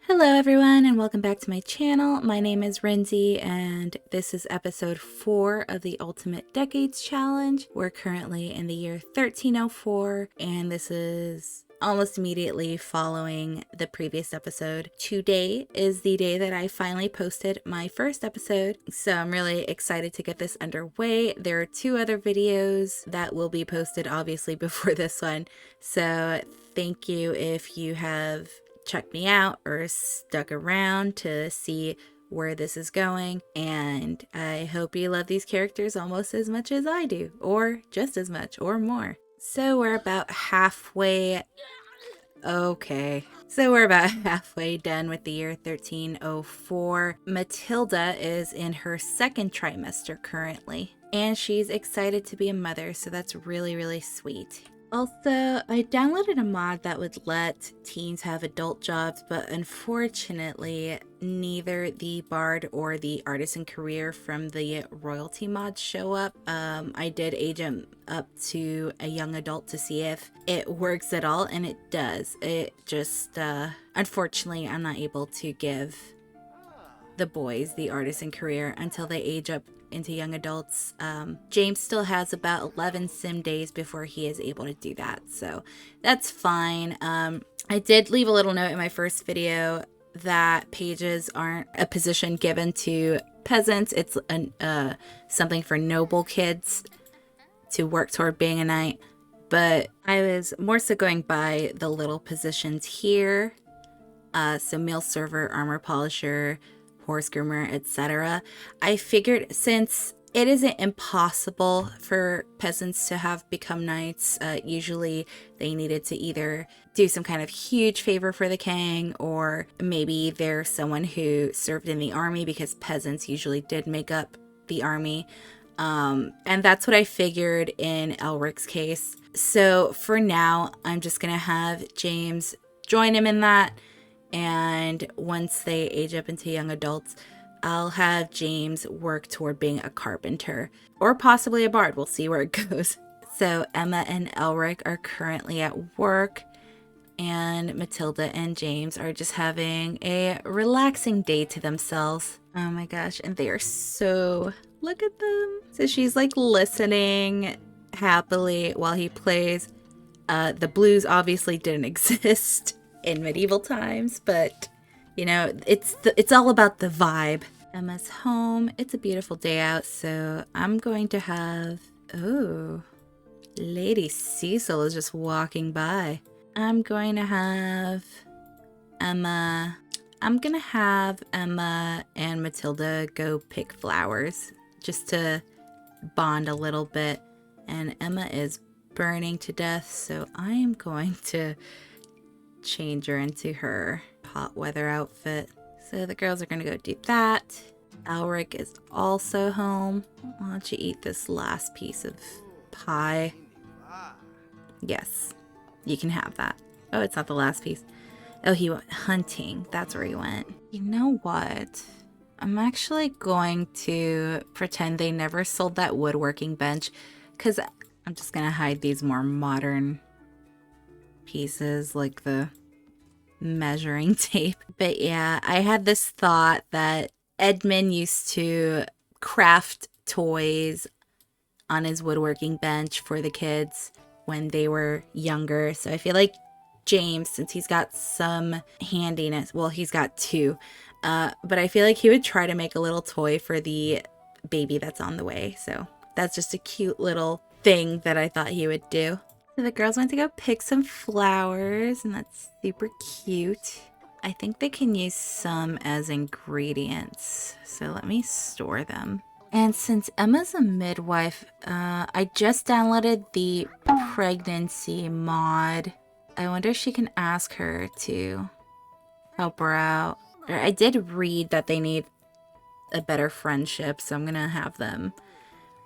Hello everyone and welcome back to my channel. My name is Renzi and this is episode 4 of the Ultimate Decades Challenge. We're currently in the year 1304 and this is almost immediately following the previous episode. Today is the day that I finally posted my first episode, so I'm really excited to get this underway. There are 2 other videos that will be posted obviously before this one, so thank you if you have check me out or stuck around to see where this is going, and I hope you love these characters almost as much as I do, or just as much or more. So we're about halfway done with the year 1304. Matilda is in her second trimester currently, and she's excited to be a mother, so that's really sweet. Also, I downloaded a mod that would let teens have adult jobs, but unfortunately, neither the bard or the artisan career from the royalty mod show up. I did age them up to a young adult to see if it works at all, and it does. It just, unfortunately, I'm not able to give the boys the artisan career until they age up into young adults. James still has about 11 sim days before he is able to do that, so that's fine. I did leave a little note in my first video that pages aren't a position given to peasants. It's something for noble kids to work toward being a knight, but I was more so going by the little positions here. So meal server, armor polisher, horse groomer, etc. I figured since it isn't impossible for peasants to have become knights, usually they needed to either do some kind of huge favor for the king, or maybe they're someone who served in the army, because peasants usually did make up the army. And that's what I figured in Elric's case. So for now, I'm just gonna have James join him in that. And once they age up into young adults, I'll have James work toward being a carpenter or possibly a bard. We'll see where it goes. So Emma and Elric are currently at work, and Matilda and James are just having a relaxing day to themselves. Oh my gosh, and they are so... look at them. So she's like listening happily while he plays. The blues obviously didn't exist in medieval times, but you know, it's all about the vibe. Emma's home. It's a beautiful day out, so I'm going to have... oh, Lady Cecil is just walking by. I'm going to have Emma and Matilda go pick flowers just to bond a little bit, and Emma is burning to death, so I am going to change her into her hot weather outfit. So the girls are gonna go do that. Elric is also home. Why don't you eat this last piece of pie? Yes, you can have that. Oh, it's not the last piece. Oh, he went hunting. That's where he went. You know what? I'm actually going to pretend they never sold that woodworking bench, because I'm just gonna hide these more modern pieces like the measuring tape. But yeah, I had this thought that Edmund used to craft toys on his woodworking bench for the kids when they were younger. So I feel like James, since he's got some handiness, well, he's got 2, but I feel like he would try to make a little toy for the baby that's on the way. So that's just a cute little thing that I thought he would do. So the girls went to go pick some flowers, and that's super cute. I think they can use some as ingredients, so let me store them. And since Emma's a midwife, I just downloaded the pregnancy mod. I wonder if she can ask her to help her out. I did read that they need a better friendship, so I'm gonna have them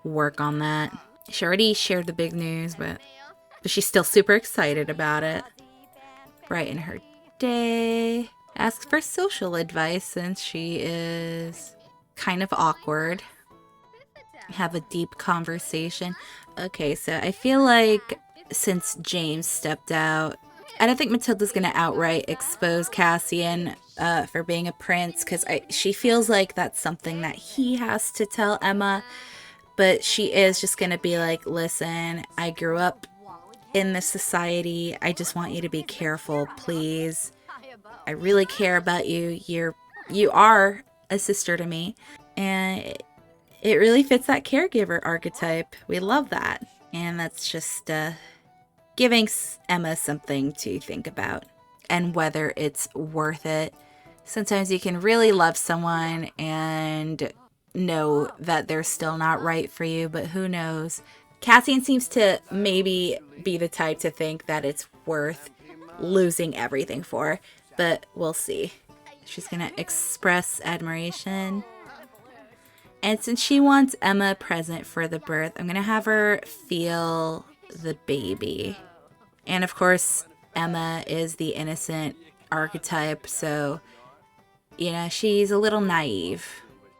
work on that. She already shared the big news, but she's still super excited about it. Brighten her day. Ask for social advice since she is kind of awkward. Have a deep conversation. Okay, so I feel like since James stepped out, I don't think Matilda's gonna outright expose Cassian for being a prince, because she feels like that's something that he has to tell Emma. But she is just gonna be like, listen, I grew up in this society. I just want you to be careful, please. I really care about you. You are a sister to me. And it really fits that caregiver archetype. We love that. And that's just giving Emma something to think about and whether it's worth it. Sometimes you can really love someone and know that they're still not right for you, but who knows? Cassian seems to maybe be the type to think that it's worth losing everything for, but we'll see. She's gonna express admiration. And since she wants Emma present for the birth, I'm gonna have her feel the baby. And of course, Emma is the innocent archetype, so, you know, she's a little naive.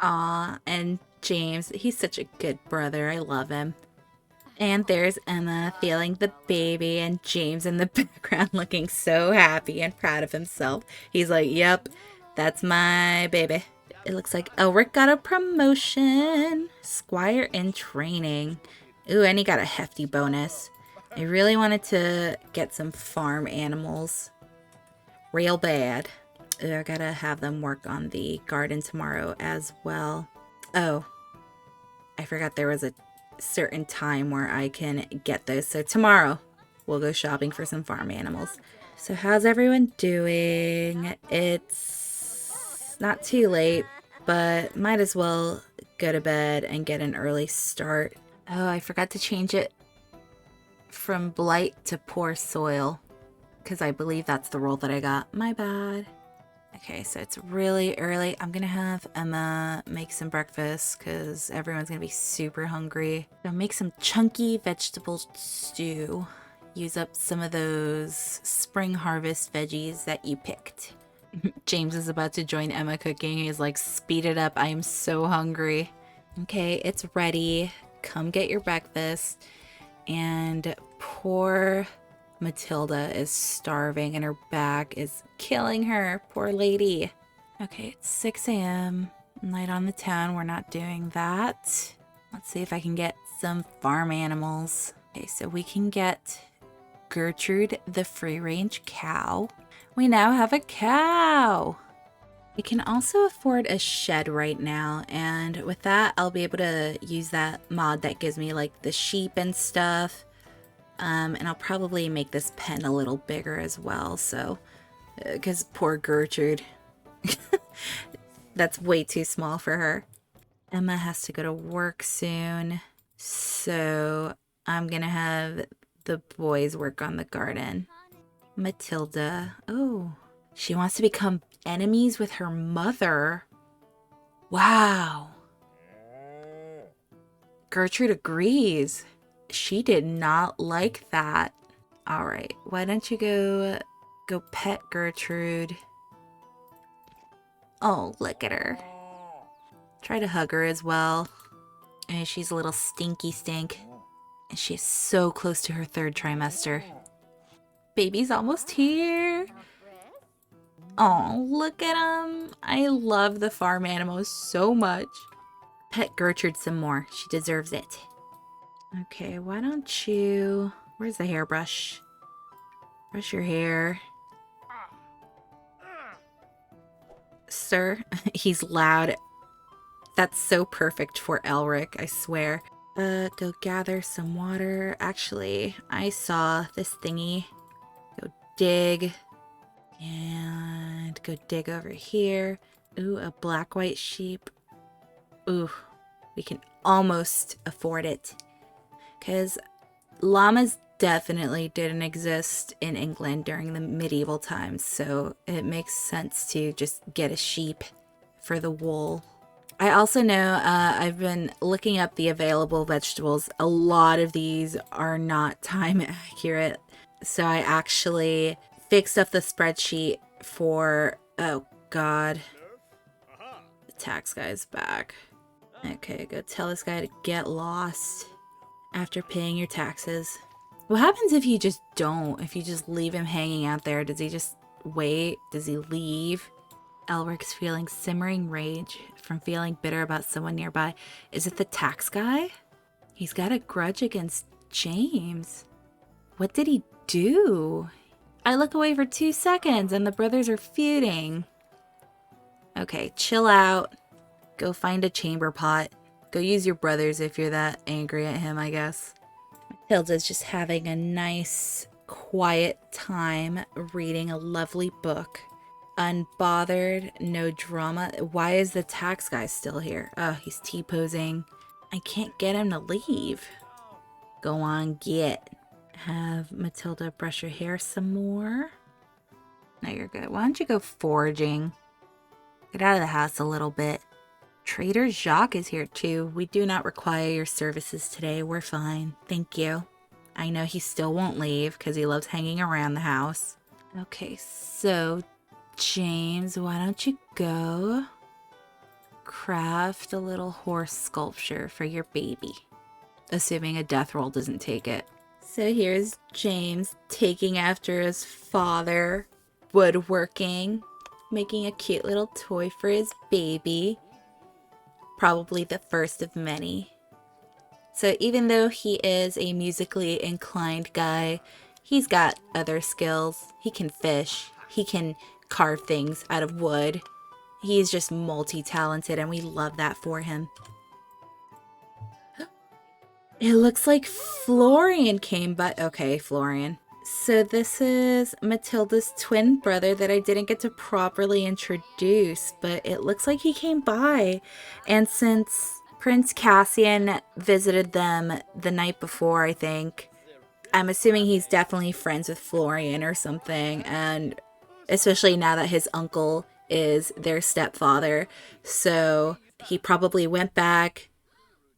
Aw, and James, he's such a good brother. I love him. And there's Emma feeling the baby, and James in the background looking so happy and proud of himself. He's like, yep, that's my baby. It looks like Elric got a promotion. Squire in training. Ooh, and he got a hefty bonus. I really wanted to get some farm animals. Real bad. Ooh, I gotta have them work on the garden tomorrow as well. Oh, I forgot there was a certain time where I can get those. So tomorrow we'll go shopping for some farm animals. So how's everyone doing? It's not too late, but might as well go to bed and get an early start. Oh, I forgot to change it from blight to poor soil, because I believe that's the role that I got. My bad. Okay, so it's really early. I'm gonna have Emma make some breakfast because everyone's gonna be super hungry. So make some chunky vegetable stew. Use up some of those spring harvest veggies that you picked. James is about to join Emma cooking. He's like, speed it up. I am so hungry. Okay, it's ready. Come get your breakfast. And poor Matilda is starving and her back is killing her. Poor lady. Okay, it's 6 a.m. Night on the town. We're not doing that. Let's see if I can get some farm animals. Okay, so we can get Gertrude the free-range cow. We now have a cow. We can also afford a shed right now, and with that I'll be able to use that mod that gives me like the sheep and stuff. And I'll probably make this pen a little bigger as well, so because poor Gertrude. That's way too small for her. Emma has to go to work soon, so I'm gonna have the boys work on the garden. Matilda, oh, she wants to become enemies with her mother. Wow. Gertrude agrees. She did not like that. All right, why don't you go pet Gertrude? Oh, look at her. Try to hug her as well. And she's a little stinky stink. And she's so close to her 3rd trimester. Baby's almost here. Oh, look at him. I love the farm animals so much. Pet Gertrude some more. She deserves it. Okay, why don't you... Where's the hairbrush? Brush your hair. Sir, he's loud. That's so perfect for Elric, I swear. Go gather some water. Actually, I saw this thingy. Go dig. And go dig over here. Ooh, a black-white sheep. Ooh, we can almost afford it. Because llamas definitely didn't exist in England during the medieval times, so it makes sense to just get a sheep for the wool. I also know I've been looking up the available vegetables. A lot of these are not time accurate, so I actually fixed up the spreadsheet for... Oh, God. The tax guy's back. Okay, go tell this guy to get lost after paying your taxes. What happens if you just don't? If you just leave him hanging out there? Does he just wait? Does he leave? Elric's feeling simmering rage from feeling bitter about someone nearby. Is it the tax guy? He's got a grudge against James. What did he do? I look away for 2 seconds and the brothers are feuding. Okay, chill out. Go find a chamber pot. Go use your brothers if you're that angry at him, I guess. Matilda's just having a nice, quiet time reading a lovely book. Unbothered, no drama. Why is the tax guy still here? Oh, he's T-posing. I can't get him to leave. Go on, get. Have Matilda brush her hair some more. No, you're good. Why don't you go foraging? Get out of the house a little bit. Trader Jacques is here too. We do not require your services today. We're fine. Thank you. I know he still won't leave because he loves hanging around the house. Okay, so James, why don't you go craft a little horse sculpture for your baby? Assuming a death roll doesn't take it. So here's James taking after his father, woodworking, making a cute little toy for his baby. Probably the first of many. So even though he is a musically inclined guy, he's got other skills. He can fish. He can carve things out of wood. He's just multi-talented and we love that for him. It looks like Florian came by. Okay, Florian. So this is Matilda's twin brother that I didn't get to properly introduce, but it looks like he came by. And since Prince Cassian visited them the night before, I think, I'm assuming he's definitely friends with Florian or something. And especially now that his uncle is their stepfather. So he probably went back,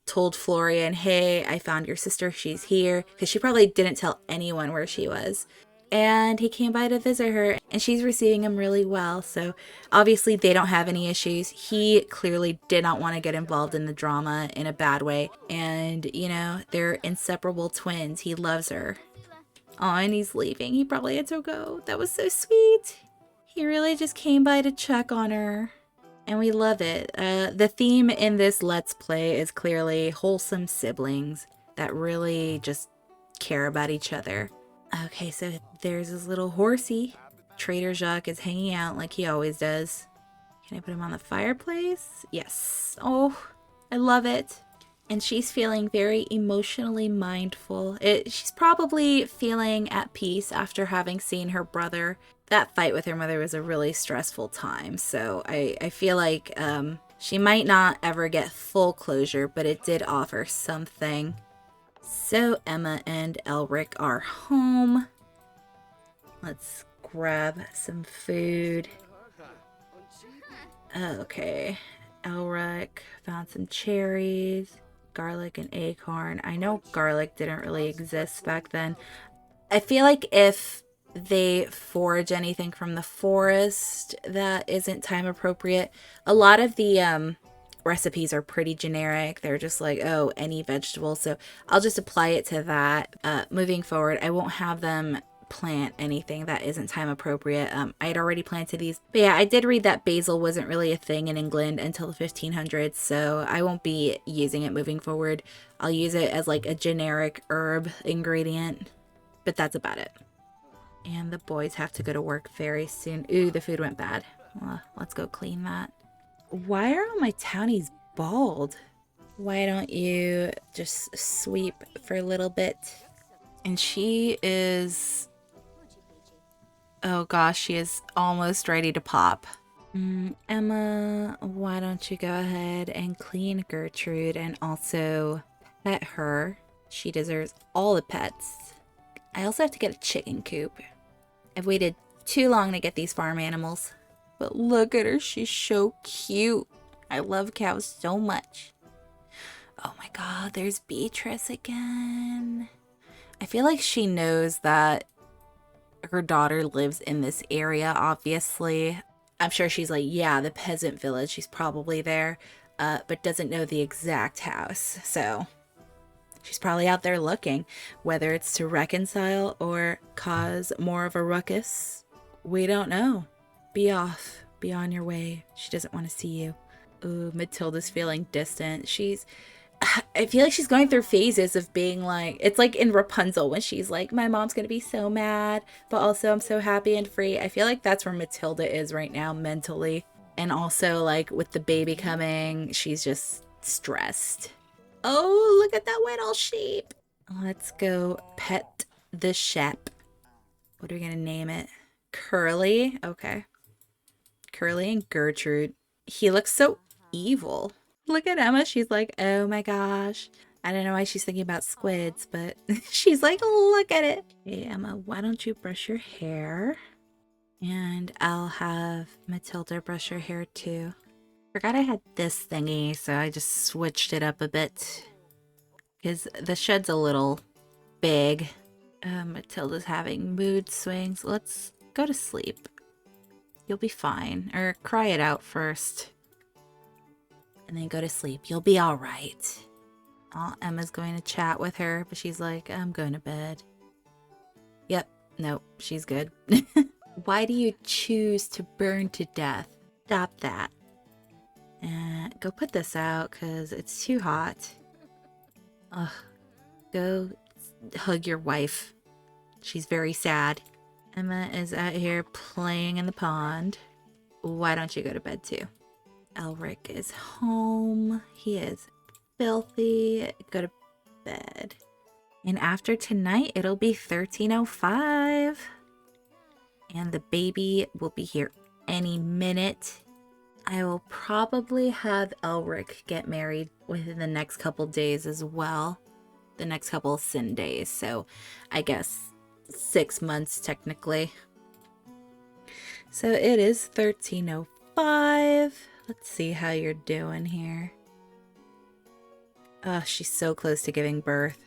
told Florian, hey, I found your sister, she's here, because she probably didn't tell anyone where she was. And he came by to visit her, and she's receiving him really well, so obviously they don't have any issues. He clearly did not want to get involved in the drama in a bad way, and, you know, they're inseparable twins. He loves her. Oh, and he's leaving. He probably had to go. That was so sweet. He really just came by to check on her. And we love it. The theme in this Let's Play is clearly wholesome siblings that really just care about each other. Okay, so there's his little horsey. Trader Jacques is hanging out like he always does. Can I put him on the fireplace? Yes. Oh, I love it. And she's feeling very emotionally mindful. She's probably feeling at peace after having seen her brother. That fight with her mother was a really stressful time, so I feel like she might not ever get full closure, but it did offer something. So Emma and Elric are home. Let's grab some food. Okay, Elric found some cherries, garlic and acorn. I know garlic didn't really exist back then. I feel like if they forage anything from the forest that isn't time appropriate, a lot of the recipes are pretty generic. They're just like, oh, any vegetable. So I'll just apply it to that. Moving forward, I won't have them plant anything that isn't time appropriate. I had already planted these. But yeah, I did read that basil wasn't really a thing in England until the 1500s. So I won't be using it moving forward. I'll use it as like a generic herb ingredient. But that's about it. And the boys have to go to work very soon. Ooh, the food went bad. Let's go clean that. Why are all my townies bald? Why don't you just sweep for a little bit? And she is... oh gosh, she is almost ready to pop. Emma, why don't you go ahead and clean Gertrude and also pet her? She deserves all the pets. I also have to get a chicken coop. I've waited too long to get these farm animals. But look at her, she's so cute. I love cows so much. Oh my god, there's Beatrice again. I feel like she knows that her daughter lives in this area, obviously. I'm sure she's like, yeah, the peasant village, she's probably there, but doesn't know the exact house, so... She's probably out there looking, whether it's to reconcile or cause more of a ruckus. We don't know. Be off. Be on your way. She doesn't want to see you. Ooh, Matilda's feeling distant. I feel like she's going through phases of being like, it's like in Rapunzel when she's like, my mom's going to be so mad, but also I'm so happy and free. I feel like that's where Matilda is right now mentally. And also, like, with the baby coming, she's just stressed. Oh, look at that little sheep. Let's go pet the sheep. What are we going to name it? Curly? Okay. Curly and Gertrude. He looks so evil. Look at Emma. She's like, oh my gosh. I don't know why she's thinking about squids, but she's like, look at it. Hey, Emma, why don't you brush your hair? And I'll have Matilda brush her hair too. Forgot I had this thingy, so I just switched it up a bit. Because the shed's a little big. Matilda's having mood swings. Let's go to sleep. You'll be fine. Or cry it out first. And then go to sleep. You'll be all right. Oh, Emma's going to chat with her, but she's like, I'm going to bed. Yep. Nope. She's good. Why do you choose to burn to death? Stop that. And go put this out because it's too hot. Ugh. Go hug your wife. She's very sad. Emma is out here playing in the pond. Why don't you go to bed too? Elric is home. He is filthy. Go to bed. And after tonight, it'll be 13:05. And the baby will be here any minute. I will probably have Elric get married within the next couple days as well. The next couple of sin days. So I guess 6 months technically. So it is 13:05. Let's see how you're doing here. Oh, she's so close to giving birth.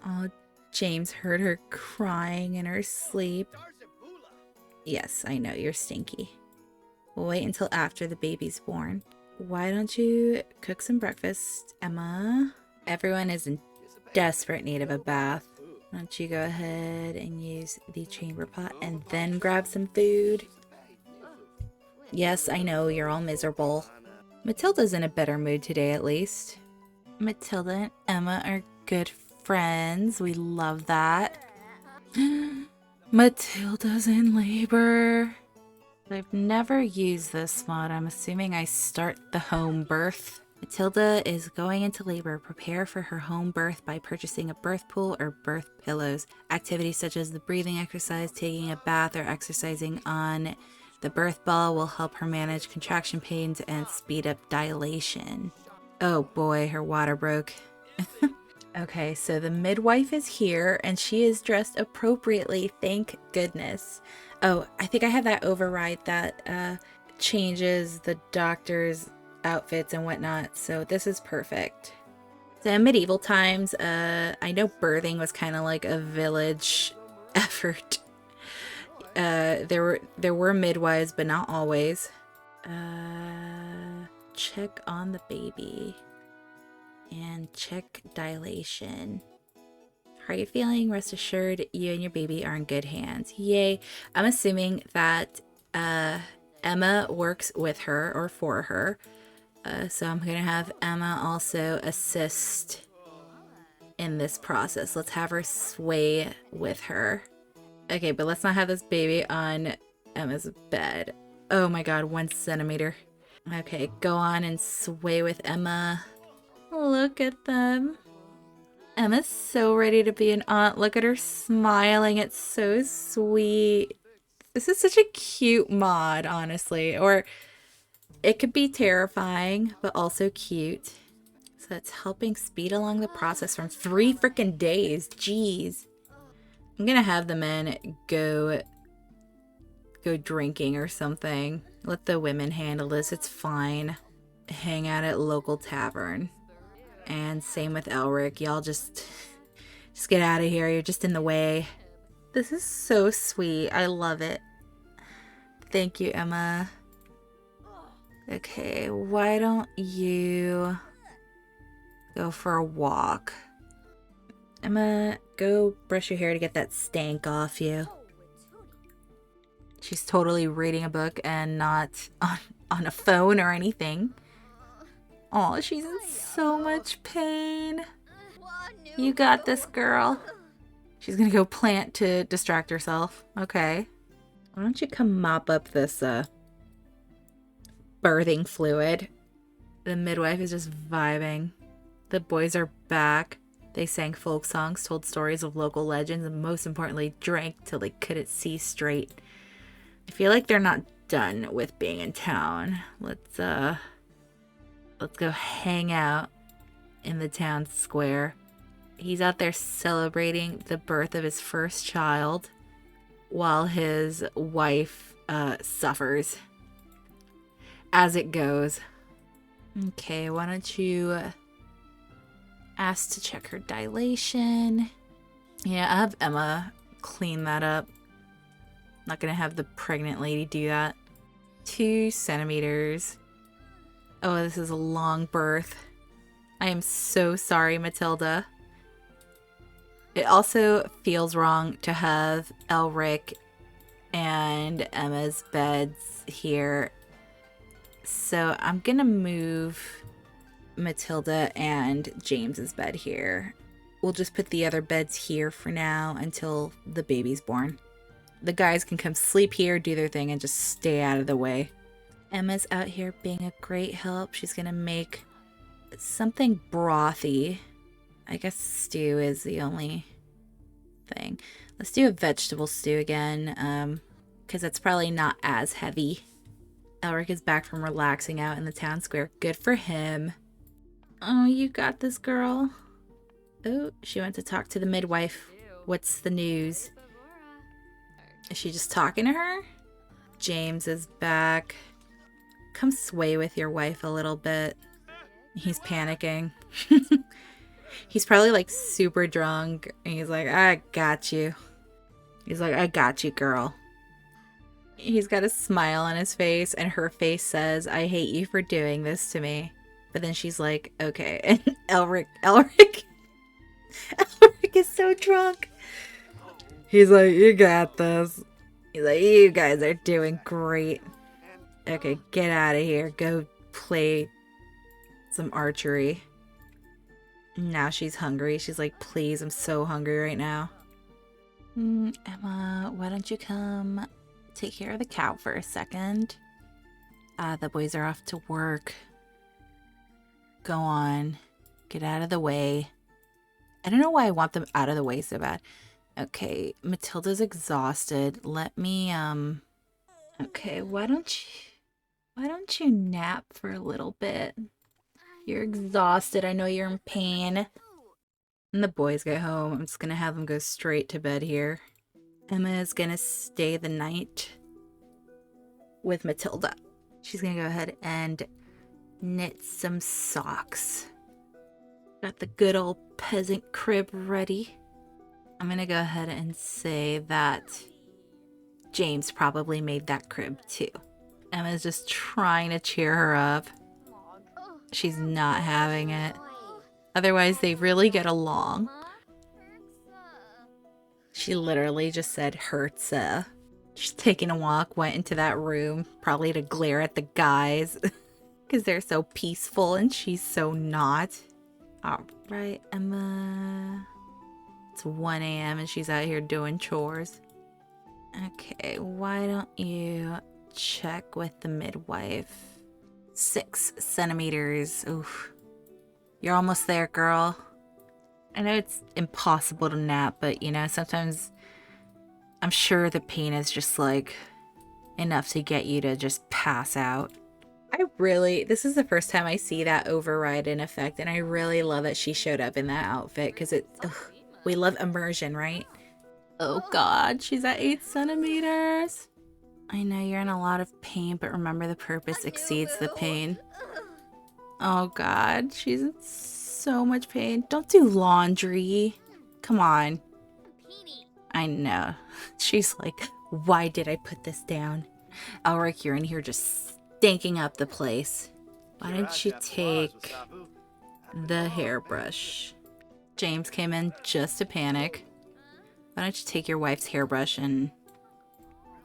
Oh, James heard her crying in her sleep. Yes, I know, you're stinky. We'll wait until after the baby's born. Why don't you cook some breakfast, Emma? Everyone is in desperate need of a bath. Why don't you go ahead and use the chamber pot and then grab some food? Yes, I know, you're all miserable. Matilda's in a better mood today, at least. Matilda and Emma are good friends. We love that. Matilda's in labor. I've never used this mod. I'm assuming I start the home birth. Matilda is going into labor. Prepare for her home birth by purchasing a birth pool or birth pillows. Activities such as the breathing exercise, taking a bath, or exercising on the birth ball will help her manage contraction pains and speed up dilation. Oh boy, her water broke. Okay, so the midwife is here and she is dressed appropriately, thank goodness. Oh, I think I have that override that changes the doctor's outfits and whatnot, so this is perfect. So in medieval times, I know birthing was kind of like a village effort. There were midwives, but not always. Check on the baby. And check dilation. How are you feeling? Rest assured, you and your baby are in good hands. Yay. I'm assuming that Emma works with her or for her. So I'm going to have Emma also assist in this process. Let's have her sway with her. Okay, but let's not have this baby on Emma's bed. Oh my god, 1 centimeter. Okay, go on and sway with Emma. Look at them. Emma's so ready to be an aunt. Look at her smiling. It's so sweet. This is such a cute mod, honestly. Or it could be terrifying, but also cute. So it's helping speed along the process from 3 freaking days. Jeez. I'm gonna have the men go drinking or something. Let the women handle this. It's fine. Hang out at local tavern. And same with Elric. Y'all just get out of here. You're just in the way. This is so sweet. I love it. Thank you, Emma. Okay, why don't you go for a walk? Emma, go brush your hair to get that stank off you. She's totally reading a book and not on a phone or anything. Oh, she's in so much pain. You got this, girl. She's gonna go plant to distract herself. Okay. Why don't you come mop up this birthing fluid? The midwife is just vibing. The boys are back. They sang folk songs, told stories of local legends, and most importantly, drank till they couldn't see straight. I feel like they're not done with being in town. Let's go hang out in the town square. He's out there celebrating the birth of his first child while his wife suffers. As it goes. Okay, why don't you ask to check her dilation? Yeah, I have Emma clean that up. Not gonna have the pregnant lady do that. 2 centimeters. Oh, this is a long birth. I am so sorry, Matilda. It also feels wrong to have Elric and Emma's beds here. So I'm gonna move Matilda and James's bed here. We'll just put the other beds here for now until the baby's born. The guys can come sleep here, do their thing, and just stay out of the way. Emma's out here being a great help. She's gonna make something brothy. I guess stew is the only thing. Let's do a vegetable stew again, because it's probably not as heavy. Elric is back from relaxing out in the town square. Good for him. Oh, you got this, girl. Oh, she went to talk to the midwife. What's the news? Is she just talking to her? James is back. Come sway with your wife a little bit. He's panicking. He's probably like super drunk. And he's like, I got you. He's like, I got you, girl. He's got a smile on his face, and her face says, I hate you for doing this to me. But then she's like, okay. And Elric is so drunk. He's like, you got this. He's like, you guys are doing great. Okay, get out of here. Go play some archery. Now she's hungry. She's like, please, I'm so hungry right now. Emma, why don't you come take care of the cow for a second? The boys are off to work. Go on. Get out of the way. I don't know why I want them out of the way so bad. Okay, Matilda's exhausted. Let me, okay, why don't you nap for a little bit? You're exhausted. I know you're in pain. And the boys get home. I'm just gonna have them go straight to bed here. Emma is gonna stay the night with Matilda. She's gonna go ahead and knit some socks. Got the good old peasant crib ready. I'm gonna go ahead and say that James probably made that crib too. Emma's just trying to cheer her up. She's not having it. Otherwise, they really get along. She literally just said, hurtsa. She's taking a walk, went into that room, probably to glare at the guys. Because they're so peaceful and she's so not. Alright, Emma. It's 1 a.m. and she's out here doing chores. Okay, why don't you check with the midwife? 6 centimeters. Oof. You're almost there, girl. I know it's impossible to nap, but you know, sometimes I'm sure the pain is just like enough to get you to just pass out. This is the first time I see that override in effect, and I really love that she showed up in that outfit because we love immersion, right? Oh God, she's at 8 centimeters. I know you're in a lot of pain, but remember the purpose exceeds the pain. Oh God, she's in so much pain. Don't do laundry. Come on. I know. She's like, why did I put this down? Elric, you're in here just stinking up the place. Why don't you take the hairbrush? James came in just to panic. Why don't you take your wife's hairbrush and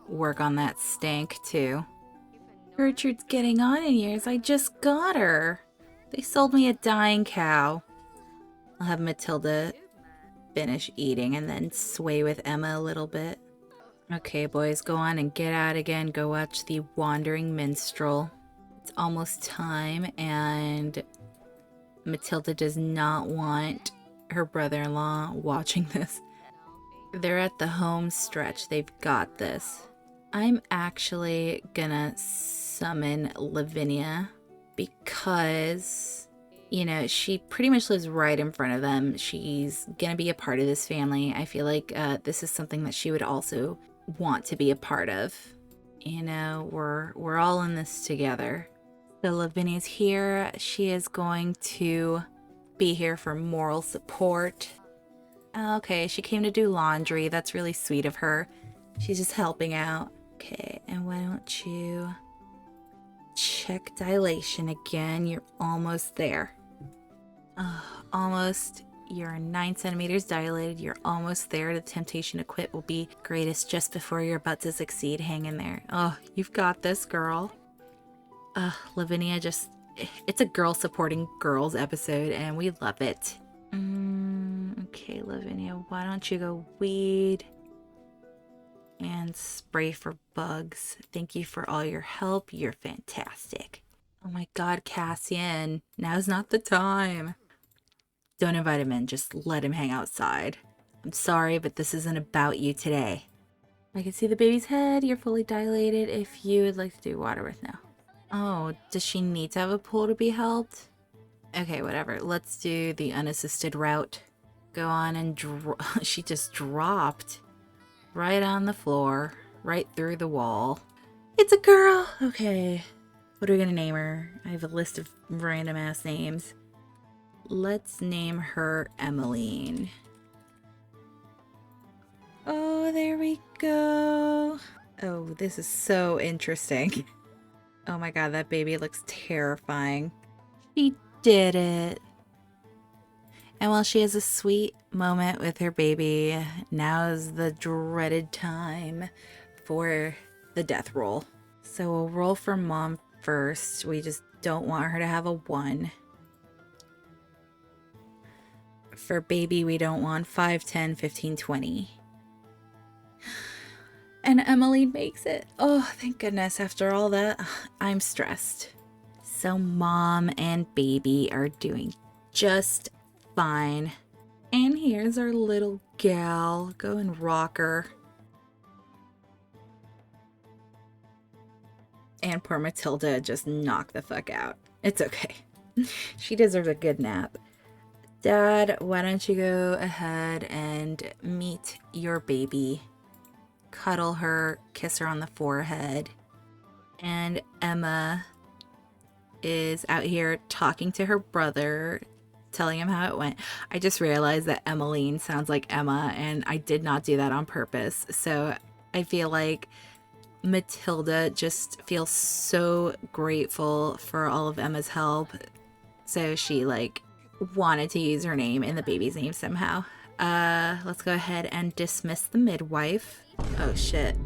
work on that stank too? Gertrude's getting on in years. I just got her. They sold me a dying cow. I'll have Matilda finish eating and then sway with Emma a little bit. Okay, boys, go on and get out again. Go watch The Wandering Minstrel. It's almost time, and Matilda does not want her brother-in-law watching this. They're at the home stretch. They've got this. I'm actually gonna summon Lavinia because, you know, she pretty much lives right in front of them. She's gonna be a part of this family. I feel like this is something that she would also want to be a part of. You know, we're all in this together. So Lavinia's here. She is going to be here for moral support. Okay, she came to do laundry. That's really sweet of her. She's just helping out. Okay, and why don't you check dilation again? You're almost there. Almost. You're 9 centimeters dilated. You're almost there. The temptation to quit will be greatest just before you're about to succeed. Hang in there. Oh, you've got this, girl. Lavinia just... It's a girl supporting girls episode, and we love it. Okay, Lavinia, why don't you go weed and spray for bugs? Thank you for all your help. You're fantastic. Oh my god, Cassian. Now's not the time. Don't invite him in. Just let him hang outside. I'm sorry, but this isn't about you today. I can see the baby's head. You're fully dilated. If you would like to do water with now. Oh, does she need to have a pool to be helped? Okay, whatever. Let's do the unassisted route. Go on and she just dropped right on the floor, right through the wall. It's a girl! Okay. What are we gonna name her? I have a list of random ass names. Let's name her Emeline. Oh, there we go. Oh, this is so interesting. Oh my god, that baby looks terrifying. She did it. And while she has a sweet moment with her baby, now is the dreaded time for the death roll. So we'll roll for mom first. We just don't want her to have a 1. For baby, we don't want 5, 10, 15, 20. And Emily makes it. Oh, thank goodness. After all that, I'm stressed. So mom and baby are doing just fine. And here's our little gal. Go and rock her. And poor Matilda just knocked the fuck out. It's okay. She deserves a good nap. Dad, why don't you go ahead and meet your baby? Cuddle her, kiss her on the forehead. And Emma is out here talking to her brother, telling him how it went. I just realized that Emeline sounds like Emma, and I did not do that on purpose. So I feel like Matilda just feels so grateful for all of Emma's help. So she wanted to use her name in the baby's name somehow. Let's go ahead and dismiss the midwife. Oh shit.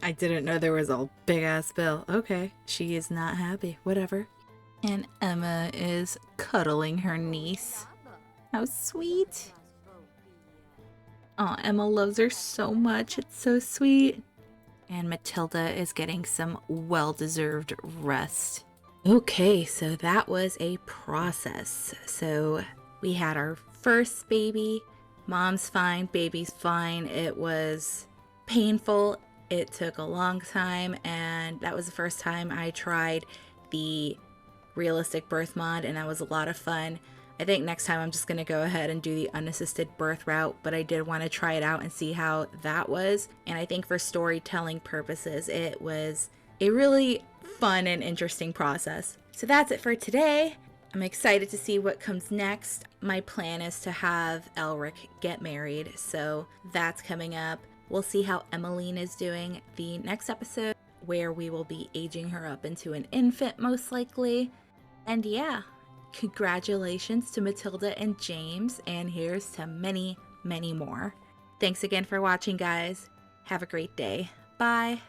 I didn't know there was a big ass bill. Okay, she is not happy. Whatever. And Emma is cuddling her niece. How sweet. Oh, Emma loves her so much. It's so sweet. And Matilda is getting some well-deserved rest. Okay, so that was a process. So we had our first baby. Mom's fine, baby's fine. It was painful. It took a long time, and that was the first time I tried the realistic birth mod, and that was a lot of fun. I think next time I'm just going to go ahead and do the unassisted birth route, but I did want to try it out and see how that was. And I think for storytelling purposes, it was a really fun and interesting process. So that's it for today. I'm excited to see what comes next. My plan is to have Elric get married, so that's coming up. We'll see how Emeline is doing the next episode, where we will be aging her up into an infant most likely. And yeah, Congratulations to Matilda and James, and here's to many, many more. Thanks again for watching, guys. Have a great day. Bye.